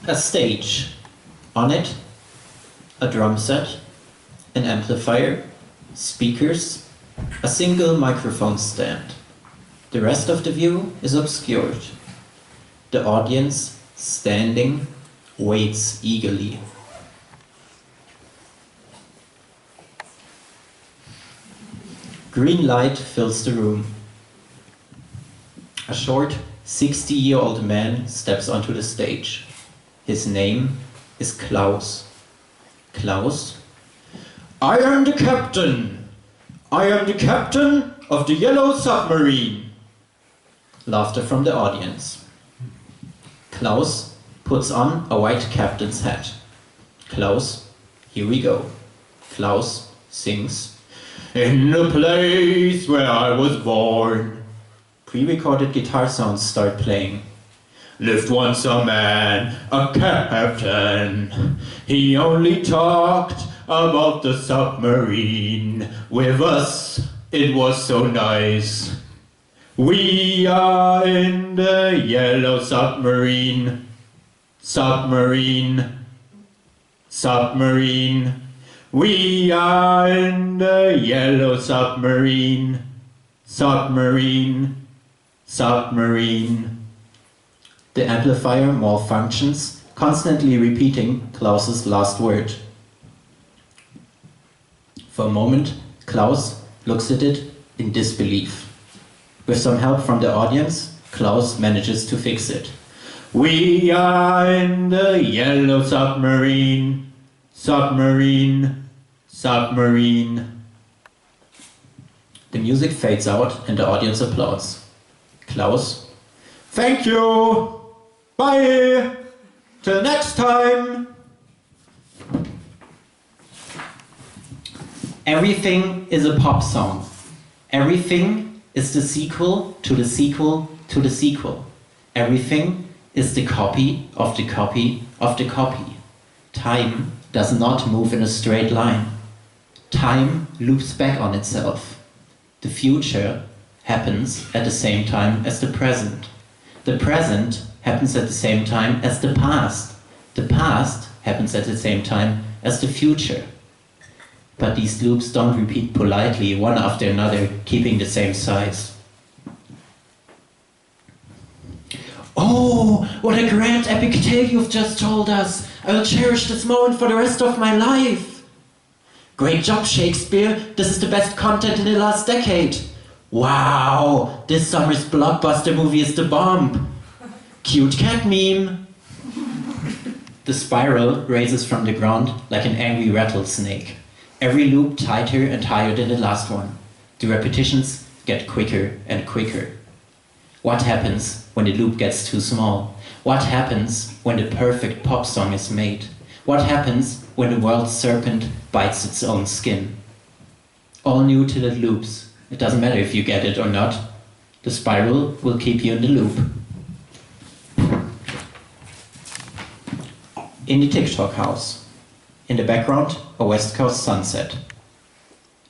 A stage. On it, a drum set, an amplifier, speakers, a single microphone stand. The rest of the view is obscured. The audience, standing, waits eagerly. Green light fills the room. A short, 60-year-old man steps onto the stage. His name is Klaus. Klaus? I am the captain! I am the captain of the Yellow Submarine! Laughter from the audience. Klaus puts on a white captain's hat. Klaus, here we go. Klaus sings, in the place where I was born. Pre-recorded guitar sounds start playing. Lived once a man, a captain. He only talked about the submarine. With us, it was so nice. We are in the Yellow Submarine. Submarine. Submarine. We are in the Yellow Submarine. Submarine. Submarine. The amplifier malfunctions, constantly repeating Klaus's last word. For a moment, Klaus looks at it in disbelief. With some help from the audience, Klaus manages to fix it. We are in the Yellow Submarine. Submarine. Submarine. The music fades out and the audience applauds. Klaus, thank you! Bye! Till next time! Everything is a pop song. Everything is the sequel to the sequel to the sequel. Everything is the copy of the copy of the copy. Time does not move in a straight line. Time loops back on itself. The future happens at the same time as the present. The present happens at the same time as the past. The past happens at the same time as the future. But these loops don't repeat politely, one after another, keeping the same size. Oh, what a grand epic tale you've just told us! I will cherish this moment for the rest of my life! Great job, Shakespeare! This is the best content in the last decade! Wow! This summer's blockbuster movie is the bomb! Cute cat meme! The spiral raises from the ground like an angry rattlesnake. Every loop tighter and higher than the last one. The repetitions get quicker and quicker. What happens when the loop gets too small? What happens when the perfect pop song is made? What happens when the world's serpent bites its own skin? All new till it loops. It doesn't matter if you get it or not. The spiral will keep you in the loop. In the TikTok house. In the background, a West Coast sunset.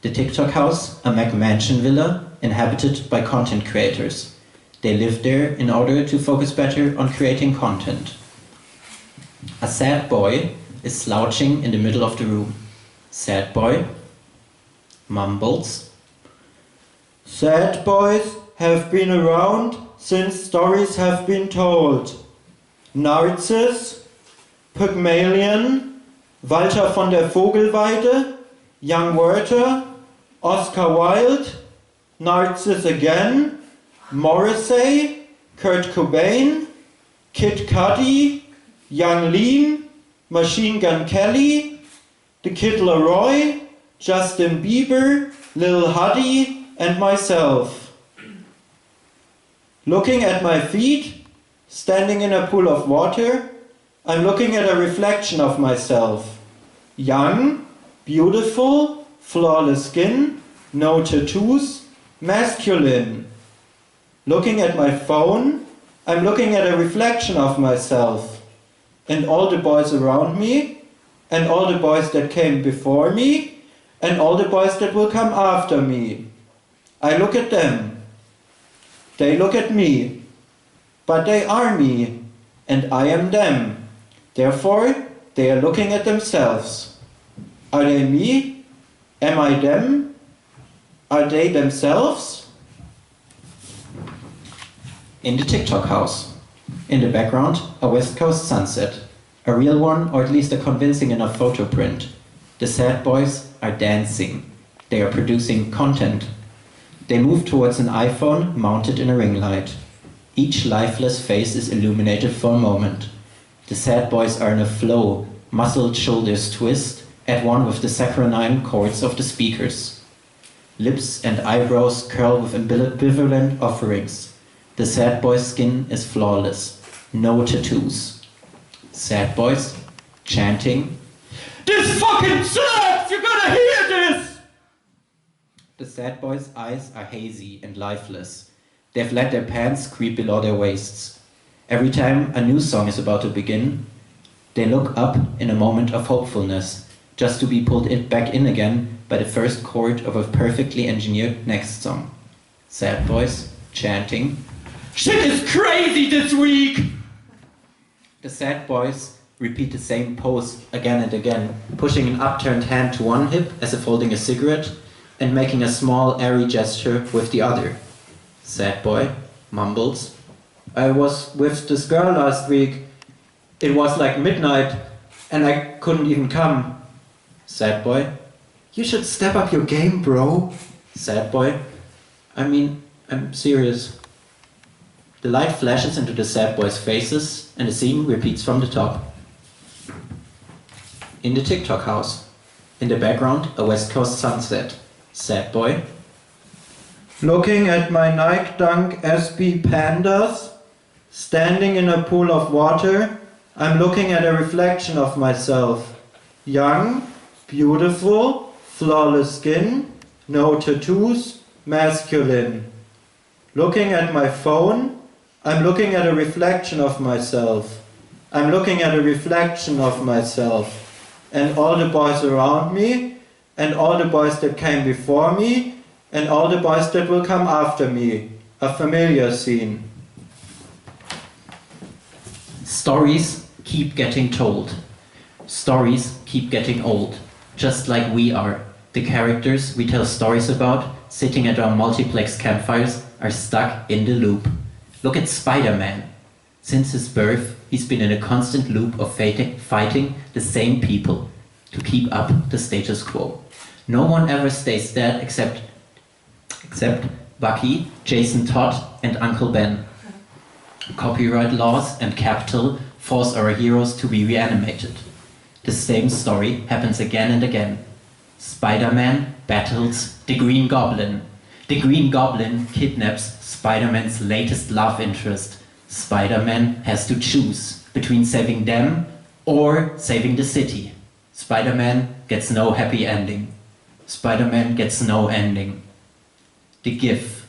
The TikTok house, a McMansion villa inhabited by content creators. They live there in order to focus better on creating content. A sad boy is slouching in the middle of the room. Sad boy mumbles. Sad boys have been around since stories have been told. Narcissus, Pygmalion, Walter von der Vogelweide, Young Werther, Oscar Wilde, Narcissus again, Morrissey, Kurt Cobain, Kid Cudi, Young Lean, Machine Gun Kelly, The Kid Laroi, Justin Bieber, Lil Huddy, and myself. Looking at my feet, standing in a pool of water, I'm looking at a reflection of myself. Young, beautiful, flawless skin, no tattoos, masculine. Looking at my phone, I'm looking at a reflection of myself. And all the boys around me, and all the boys that came before me, and all the boys that will come after me. I look at them. They look at me. But they are me, and I am them. Therefore, they are looking at themselves. Are they me? Am I them? Are they themselves? In the TikTok house. In the background, a West Coast sunset. A real one, or at least a convincing enough photo print. The sad boys are dancing. They are producing content. They move towards an iPhone mounted in a ring light. Each lifeless face is illuminated for a moment. The sad boys are in a flow, muscled shoulders twist, at one with the saccharine chords of the speakers. Lips and eyebrows curl with ambivalent offerings. The sad boy's skin is flawless. No tattoos. Sad boys chanting, "This fucking slaps! You gotta hear this!" The sad boys' eyes are hazy and lifeless. They've let their pants creep below their waists. Every time a new song is about to begin, they look up in a moment of hopefulness, just to be pulled back in again by the first chord of a perfectly engineered next song. Sad boys chanting, "Shit is crazy this week!" The sad boys repeat the same pose again and again, pushing an upturned hand to one hip as if holding a cigarette, and making a small airy gesture with the other. Sad boy mumbles, "I was with this girl last week. It was like midnight, and I couldn't even come." Sad boy, "You should step up your game, bro." Sad boy, I'm serious." The light flashes into the sad boys' faces, and the scene repeats from the top. In the TikTok house. In the background, a West Coast sunset. Sad boy, "Looking at my Nike Dunk SB Pandas, standing in a pool of water, I'm looking at a reflection of myself. Young, beautiful, flawless skin, no tattoos, masculine. Looking at my phone, I'm looking at a reflection of myself. I'm looking at a reflection of myself. And all the boys around me, and all the boys that came before me, and all the boys that will come after me. A familiar scene." Stories keep getting told. Stories keep getting old, just like we are. The characters we tell stories about, sitting at our multiplex campfires, are stuck in the loop. Look at Spider-Man. Since his birth, he's been in a constant loop of fighting the same people to keep up the status quo. No one ever stays dead except Bucky, Jason Todd, and Uncle Ben. Copyright laws and capital force our heroes to be reanimated. The same story happens again and again. Spider-Man battles the Green Goblin. The Green Goblin kidnaps Spider-Man's latest love interest. Spider-Man has to choose between saving them or saving the city. Spider-Man gets no happy ending. Spider-Man gets no ending. The GIF.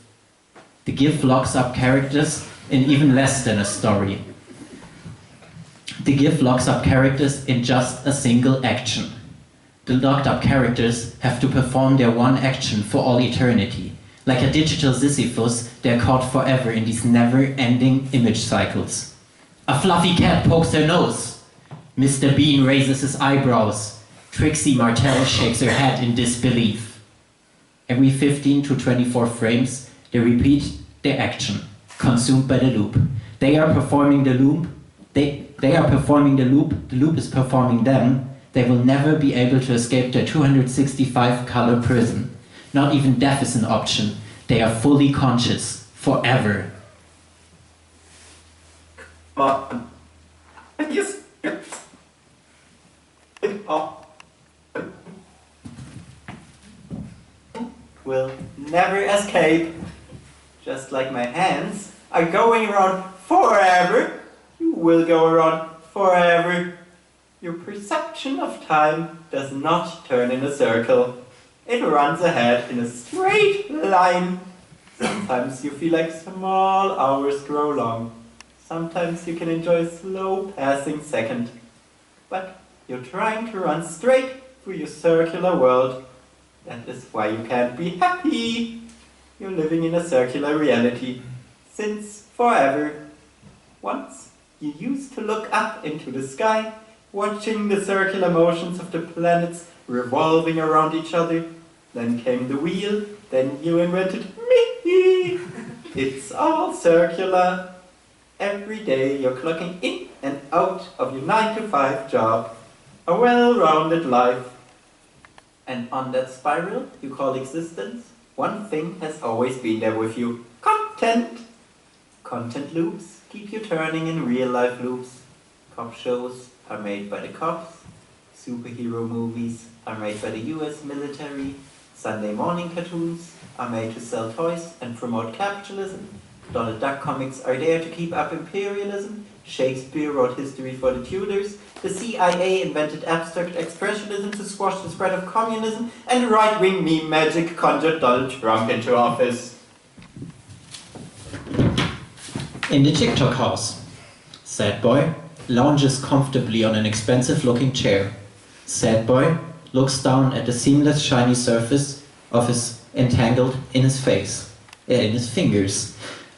The GIF locks up characters in even less than a story. The GIF locks up characters in just a single action. The locked up characters have to perform their one action for all eternity. Like a digital Sisyphus, they're caught forever in these never-ending image cycles. A fluffy cat pokes her nose. Mr. Bean raises his eyebrows. Trixie Martell shakes her head in disbelief. Every 15 to 24 frames, they repeat their action, consumed by the loop. They are performing the loop. They are performing the loop. The loop is performing them. They will never be able to escape their 265-color prison. Not even death is an option. They are fully conscious, forever. Will never escape. Just like my hands are going around forever, you will go around forever. Your perception of time does not turn in a circle. It runs ahead in a straight line. Sometimes you feel like small hours grow long. Sometimes you can enjoy a slow passing second. But you're trying to run straight through your circular world. That is why you can't be happy. You're living in a circular reality. Since forever. Once You used to look up into the sky, watching the circular motions of the planets revolving around each other. Then came the wheel, then you invented me. It's all circular. Every day you're clocking in and out of your 9-to-5 job. A well-rounded life. And on that spiral you call existence, one thing has always been there with you. Content! Content loops keep you turning in real-life loops. Cop shows are made by the cops. Superhero movies are made by the US military. Sunday morning cartoons are made to sell toys and promote capitalism. Donald Duck comics are there to keep up imperialism. Shakespeare wrote history for the Tudors. The CIA invented abstract expressionism to squash the spread of communism. And right-wing meme magic conjured Donald Trump into office. In the TikTok house, sad boy lounges comfortably on an expensive-looking chair. Sad boy looks down at the seamless, shiny surface of his entangled in his fingers.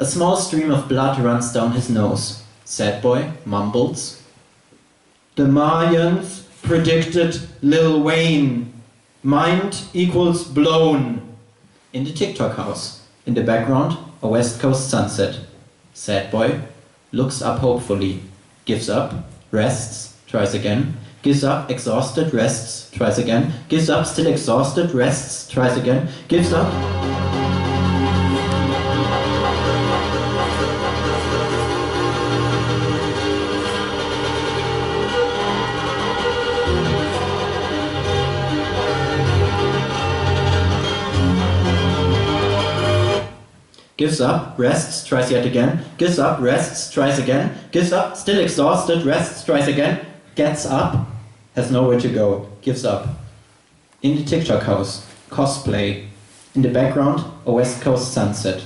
A small stream of blood runs down his nose. Sad boy mumbles, "The Mayans predicted Lil Wayne. Mind equals blown." In the TikTok house, in the background, a West Coast sunset. Sad boy looks up hopefully, gives up, rests, tries again, gives up, exhausted, rests, tries again, gives up, still exhausted, rests, tries again, gives up. Gives up, rests, tries yet again, gives up, rests, tries again, gives up, still exhausted, rests, tries again, gets up, has nowhere to go, gives up. In the TikTok house, cosplay. In the background, a West Coast sunset.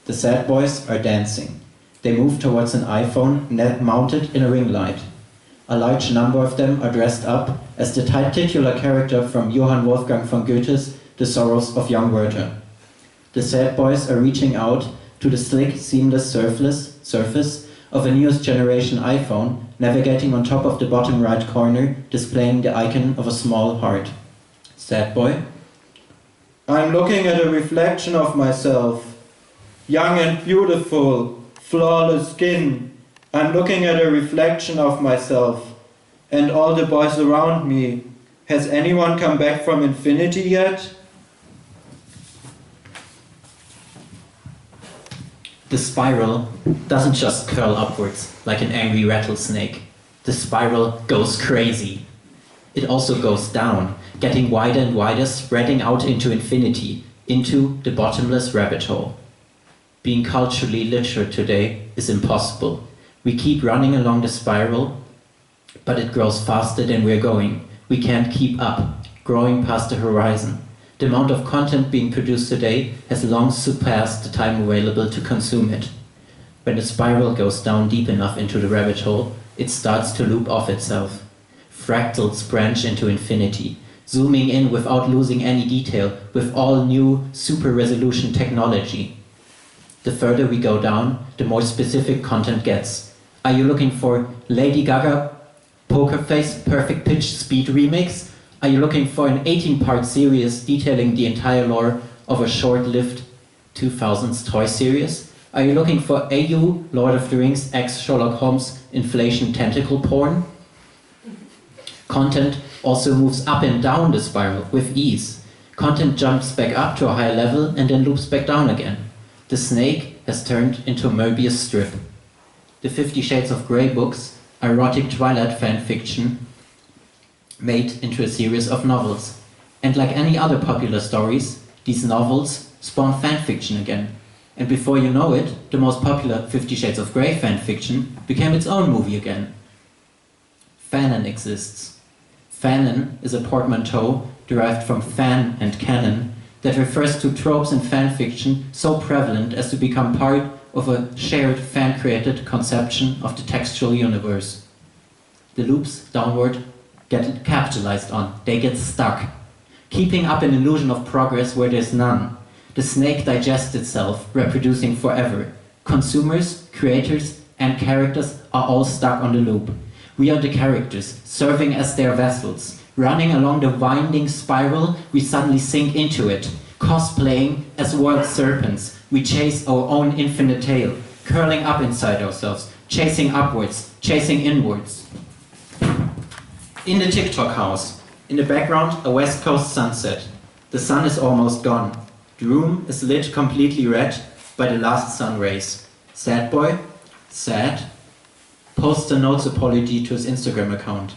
The sad boys are dancing. They move towards an iPhone mounted in a ring light. A large number of them are dressed up as the titular character from Johann Wolfgang von Goethe's The Sorrows of Young Werther. The sad boys are reaching out to the slick, seamless surface of a newest generation iPhone, navigating on top of the bottom right corner, displaying the icon of a small heart. Sad boy: "I'm looking at a reflection of myself. Young and beautiful, flawless skin. I'm looking at a reflection of myself. And all the boys around me. Has anyone come back from infinity yet?" The spiral doesn't just curl upwards like an angry rattlesnake. The spiral goes crazy. It also goes down, getting wider and wider, spreading out into infinity, into the bottomless rabbit hole. Being culturally literate today is impossible. We keep running along the spiral, but it grows faster than we're going. We can't keep up, growing past the horizon. The amount of content being produced today has long surpassed the time available to consume it. When the spiral goes down deep enough into the rabbit hole, it starts to loop off itself. Fractals branch into infinity, zooming in without losing any detail, with all new super resolution technology. The further we go down, the more specific content gets. Are you looking for Lady Gaga, Poker Face, Perfect Pitch Speed Remix? Are you looking for an 18-part series detailing the entire lore of a short-lived 2000s toy series? Are you looking for AU, Lord of the Rings, X Sherlock Holmes, inflation tentacle porn? Content also moves up and down the spiral with ease. Content jumps back up to a higher level and then loops back down again. The snake has turned into a Möbius strip. The 50 Shades of Grey books, erotic Twilight fanfiction, made into a series of novels. And like any other popular stories, these novels spawn fanfiction again. And before you know it, the most popular 50 Shades of Grey fanfiction became its own movie again. Fanon exists. Fanon is a portmanteau derived from fan and canon that refers to tropes in fanfiction so prevalent as to become part of a shared fan-created conception of the textual universe. The loops downward get capitalized on, they get stuck, keeping up an illusion of progress where there's none. The snake digests itself, reproducing forever. Consumers, creators, and characters are all stuck on the loop. We are the characters, serving as their vessels. Running along the winding spiral, we suddenly sink into it. Cosplaying as world serpents, we chase our own infinite tail, curling up inside ourselves, chasing upwards, chasing inwards. In the TikTok house, in the background, a West Coast sunset. The sun is almost gone. The room is lit completely red by the last sun rays. Sad boy, sad, posts a notes apology to his Instagram account.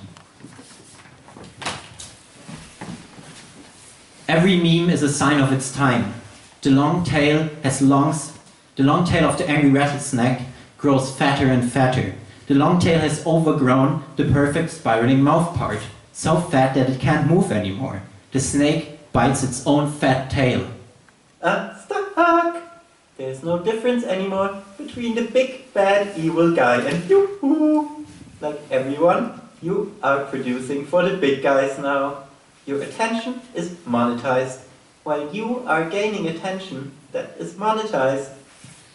Every meme is a sign of its time. The long tail of the angry rattlesnake grows fatter and fatter. The long tail has overgrown the perfect spiraling mouth part, so fat that it can't move anymore. The snake bites its own fat tail. Stuck! There's no difference anymore between the big, bad, evil guy and you. Like everyone, you are producing for the big guys now. Your attention is monetized, while you are gaining attention that is monetized.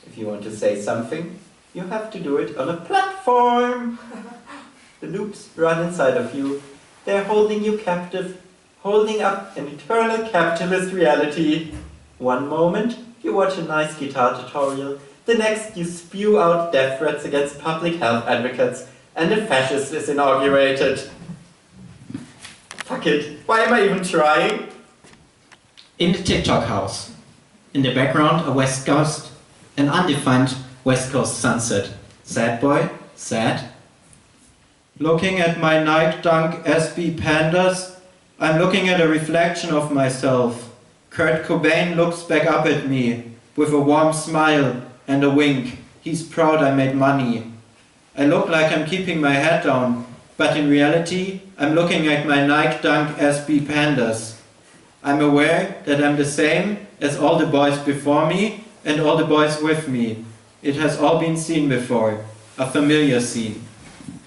If you want to say something, you have to do it on a platform. The loops run inside of you. They're holding you captive, holding up an eternal capitalist reality. One moment, you watch a nice guitar tutorial. The next, you spew out death threats against public health advocates, and a fascist is inaugurated. Fuck it, why am I even trying? In the TikTok house, in the background, an undefined West Coast sunset. Sad boy, sad. Looking at my Nike Dunk SB Pandas, I'm looking at a reflection of myself. Kurt Cobain looks back up at me with a warm smile and a wink. He's proud I made money. I look like I'm keeping my head down, but in reality, I'm looking at my Nike Dunk SB Pandas. I'm aware that I'm the same as all the boys before me and all the boys with me. It has all been seen before, a familiar scene.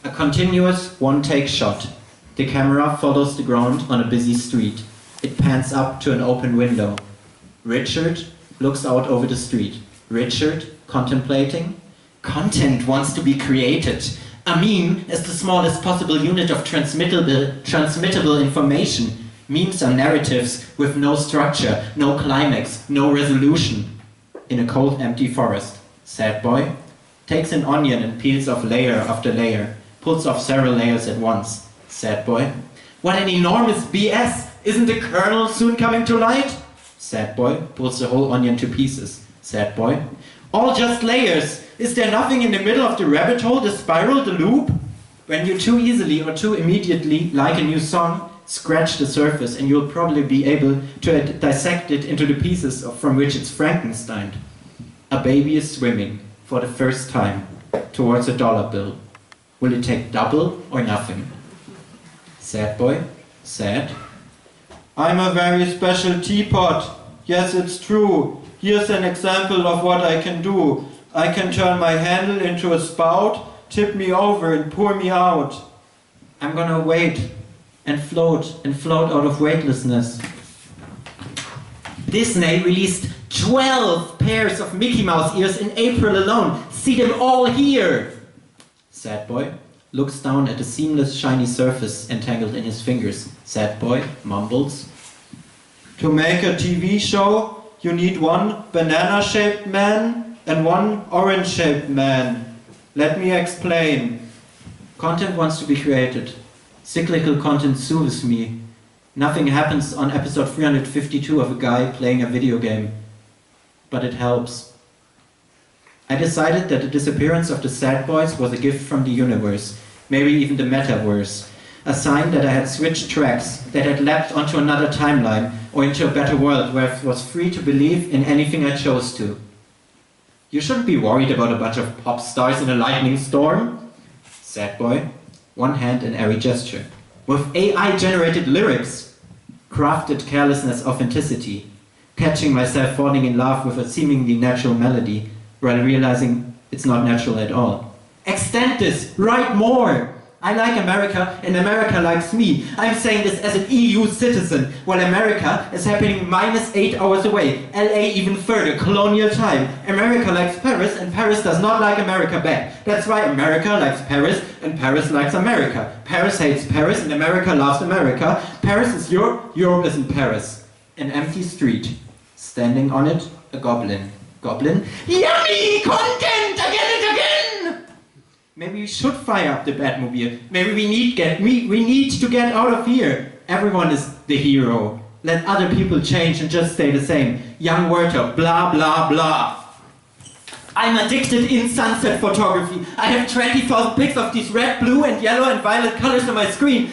A continuous one-take shot. The camera follows the ground on a busy street. It pans up to an open window. Richard looks out over the street. Richard, contemplating. Content wants to be created. A meme is the smallest possible unit of transmittable information. Memes are narratives with no structure, no climax, no resolution. In a cold, empty forest, sad boy takes an onion and peels off layer after layer, pulls off several layers at once. Sad boy, what an enormous BS! Isn't the kernel soon coming to light? Sad boy pulls the whole onion to pieces. Sad boy, all just layers! Is there nothing in the middle of the rabbit hole, the spiral, the loop? When you too easily or too immediately like a new song, scratch the surface and you'll probably be able to dissect it into the pieces from which it's Frankensteined. A baby is swimming for the first time towards a dollar bill. Will it take double or nothing? Sad boy, sad. I'm a very special teapot. Yes, it's true. Here's an example of what I can do. I can turn my handle into a spout, tip me over and pour me out. I'm gonna wait and float out of weightlessness. Disney released 12 pairs of Mickey Mouse ears in April alone. See them all here. Sad boy looks down at the seamless shiny surface entangled in his fingers. Sad boy mumbles. To make a TV show, you need one banana-shaped man and one orange-shaped man. Let me explain. Content wants to be created. Cyclical content soothes me. Nothing happens on episode 352 of a guy playing a video game. But it helps. I decided that the disappearance of the sad boys was a gift from the universe, maybe even the metaverse. A sign that I had switched tracks, that I had leapt onto another timeline or into a better world where I was free to believe in anything I chose to. You shouldn't be worried about a bunch of pop stars in a lightning storm. Sad boy, one hand in airy gesture. With AI-generated lyrics, crafted carelessness authenticity, catching myself falling in love with a seemingly natural melody, while realizing it's not natural at all. Extend this, write more! I like America and America likes me. I'm saying this as an EU citizen, while America is happening -8 hours away. LA even further, colonial time. America likes Paris and Paris does not like America back. That's why America likes Paris and Paris likes America. Paris hates Paris and America loves America. Paris is Europe, Europe is in Paris. An empty street. Standing on it, a goblin. Goblin? Yummy! Content! Again and again! Maybe we should fire up the Batmobile. Maybe we need to get out of here. Everyone is the hero. Let other people change and just stay the same. Young Werther, blah blah blah. I'm addicted in sunset photography. I have 20,000 pics of these red, blue and yellow and violet colors on my screen.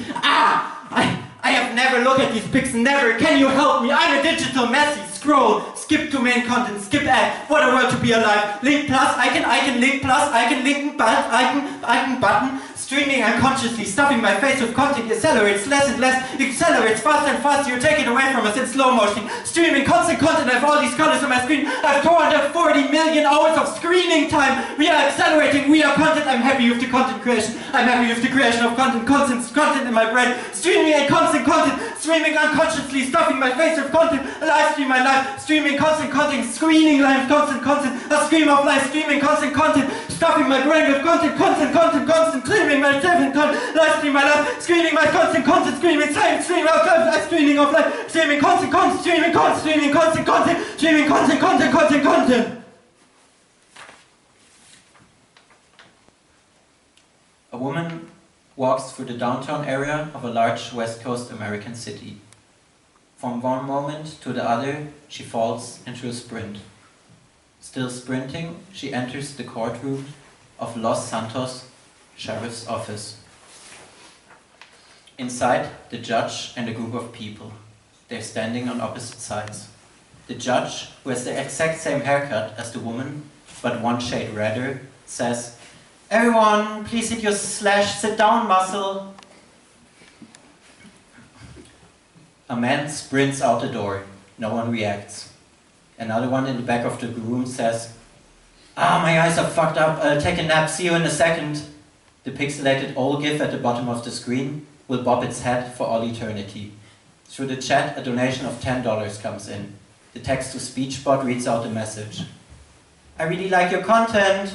I have never looked at these pics, never. Can you help me? I'm a digital messy. Scroll, skip to main content, skip ad. What a world to be alive. Link plus, icon, link plus, icon, link, icon, button. Streaming unconsciously, stuffing my face with content accelerates less and less, accelerates faster and faster, you take it away from us in slow motion. Streaming constant content, I have all these colors on my screen, I have 240 million hours of screening time. We are accelerating, we are content, I'm happy with the content creation. I'm happy with the creation of content, constant content in my brain. Streaming and constant content, streaming unconsciously, stuffing my face with content, live stream my life, streaming constant content, screening live constant content, a stream of life, streaming constant content, stuffing my brain with content, streaming my seven live stream my life, screening my constant content, screaming time, streaming out live, streaming of life, streaming constant content, streaming constant content, streaming content. A woman walks through the downtown area of a large West Coast American city. From one moment to the other, she falls into a sprint. Still sprinting, she enters the courtroom of Los Santos Sheriff's Office. Inside, the judge and a group of people. They're standing on opposite sides. The judge, who has the exact same haircut as the woman, but one shade redder, says, "Everyone, please hit your /sit down muscle." A man sprints out the door. No one reacts. Another one in the back of the room says, "My eyes are fucked up, I'll take a nap, see you in a second." The pixelated old GIF at the bottom of the screen will bob its head for all eternity. Through the chat, a donation of $10 comes in. The text-to-speech bot reads out the message. "I really like your content.